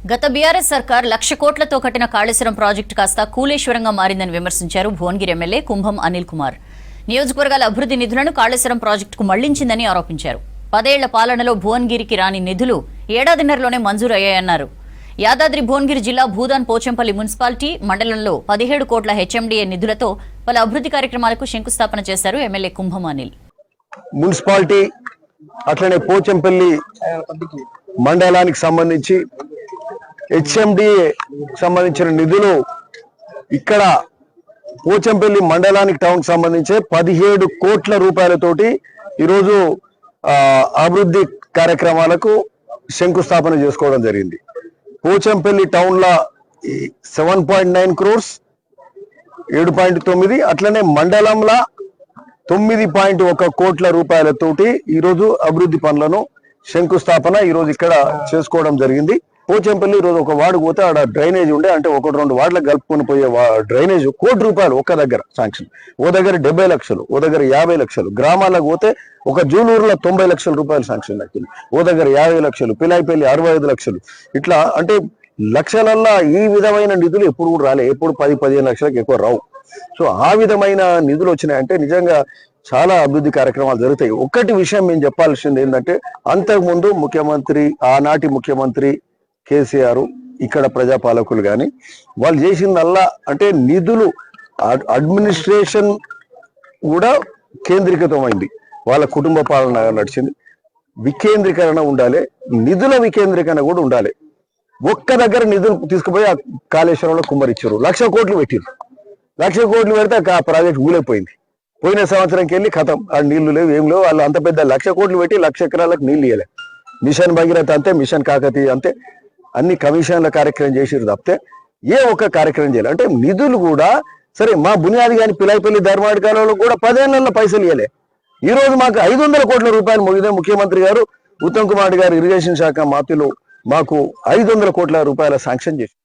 గత బీఆర్ఎస్ సర్కార్ 1,00,000 కోట్లతో కట్టిన కాళేశ్వరం ప్రాజెక్టు కాస్త కూలేశ్వరంగా మారిందని విమర్శించారు భువనగిరి ఎమ్మెల్యే కుంభం అనిల్ కుమార్. నియోజకవర్గాల అభివృద్ధి నిధులను కాళేశ్వరం ప్రాజెక్టుకు మళ్లించిందని ఆరోపించారు. 10 ఏళ్ల పాలనలో భువనగిరికి రాని నిధులు ఏడాదిన్నరలోనే మంజూరు అయ్యాయన్నారు. యాదాద్రి భువనగిరి జిల్లా భూదాన్ పోచంపల్లి మున్సిపాలిటీ మండలంలో 17 కోట్ల హెచ్ఎండిఏ నిధులతో పలు అభివృద్ధి కార్యక్రమాలకు శంకుస్థాపన చేశారు ఎమ్మెల్యే కుంభం అనిల్. మున్సిపాలిటీ అట్లనే పోచంపల్లి మండలానికి సంబంధించి హెచ్ఎండిఏ సంబంధించిన నిధులు ఇక్కడ పోచంపల్లి మండలానికి టౌన్ సంబంధించి 17 కోట్ల రూపాయలతోటి ఈరోజు అభివృద్ధి కార్యక్రమాలకు శంకుస్థాపన చేసుకోవడం జరిగింది. పోచంపల్లి టౌన్ లా 7.9 crores 7.9, అట్లనే మండలంలో 9.1 కోట్ల రూపాయలతోటి ఈరోజు అభివృద్ధి పనులను శంకుస్థాపన ఈరోజు ఇక్కడ చేసుకోవడం జరిగింది. పోచంపల్లి ఈరోజు ఒక వార్డు పోతే ఆడ డ్రైనేజ్ ఉండే, అంటే 1-2 వార్డులకు కలుపుకొని పోయే డ్రైనేజ్ 1 కోటి రూపాయలు ఒక దగ్గర శాంక్షన్, ఓ దగ్గర 70 లక్షలు, ఓ దగ్గర 50 లక్షలు, గ్రామాలకు పోతే ఒక జూలూరులో 90 లక్షల రూపాయలు శాంక్షన్ దక్కింది, ఓ దగ్గర 50 లక్షలు, పిలాయిపల్లి 65 లక్షలు, ఇట్లా అంటే లక్షలల్లా ఈ విధమైన నిధులు ఎప్పుడు కూడా రాలే. ఎప్పుడు 10-15 లక్షలకు ఎక్కువ రావు. సో ఆ విధమైన నిధులు వచ్చినాయంటే నిజంగా చాలా అభివృద్ధి కార్యక్రమాలు జరుగుతాయి. ఒక్కటి విషయం మేము చెప్పాల్సింది ఏంటంటే, అంతకుముందు ముఖ్యమంత్రి, ఆనాటి ముఖ్యమంత్రి కేసీఆర్, ఇక్కడ ప్రజాపాలకులు కానీ వాళ్ళు చేసిందల్లా అంటే నిధులు అడ్మినిస్ట్రేషన్ కూడా కేంద్రీకృతమైంది, వాళ్ళ కుటుంబ పాలన నడిచింది. వికేంద్రీకరణ ఉండాలి, నిధుల వికేంద్రీకరణ కూడా ఉండాలి. ఒక్క దగ్గర నిధులు తీసుకుపోయి ఆ కాళేశ్వరంలో కుమ్మరిచ్చారు, 1,00,000 కోట్లు పెట్టారు. 1,00,000 కోట్లు పెడితే ఆ ప్రాజెక్ట్ ఊలైపోయింది. పోయిన సంవత్సరంకి వెళ్ళి కథం, ఆ నీళ్లు లేవు, ఏం లేవు. వాళ్ళు అంత పెద్ద 1,00,000 కోట్లు పెట్టి 1,00,000 ఎకరాలకు నీళ్ళు ఇవ్వలే. మిషన్ భగీరథ అంతే, మిషన్ కాకతీయ అంతే, అన్ని కమిషన్ల కార్యక్రమం చేసిరు తప్పితే ఏ ఒక్క కార్యక్రమం చేయాలి. అంటే నిధులు కూడా సరే, మా బునియాది కానీ పిలాయిపల్లి ధర్మాడి కాలంలో కూడా 10 ఏళ్లలో పైసలు ఇవ్వలే. ఈ రోజు మాకు 500 కోట్ల రూపాయలు మొగిదే ముఖ్యమంత్రి గారు ఉత్తమ్ కుమార్ గారు ఇరిగేషన్ శాఖ మాతిలో మాకు 500 కోట్ల రూపాయల శాంక్షన్ చేసి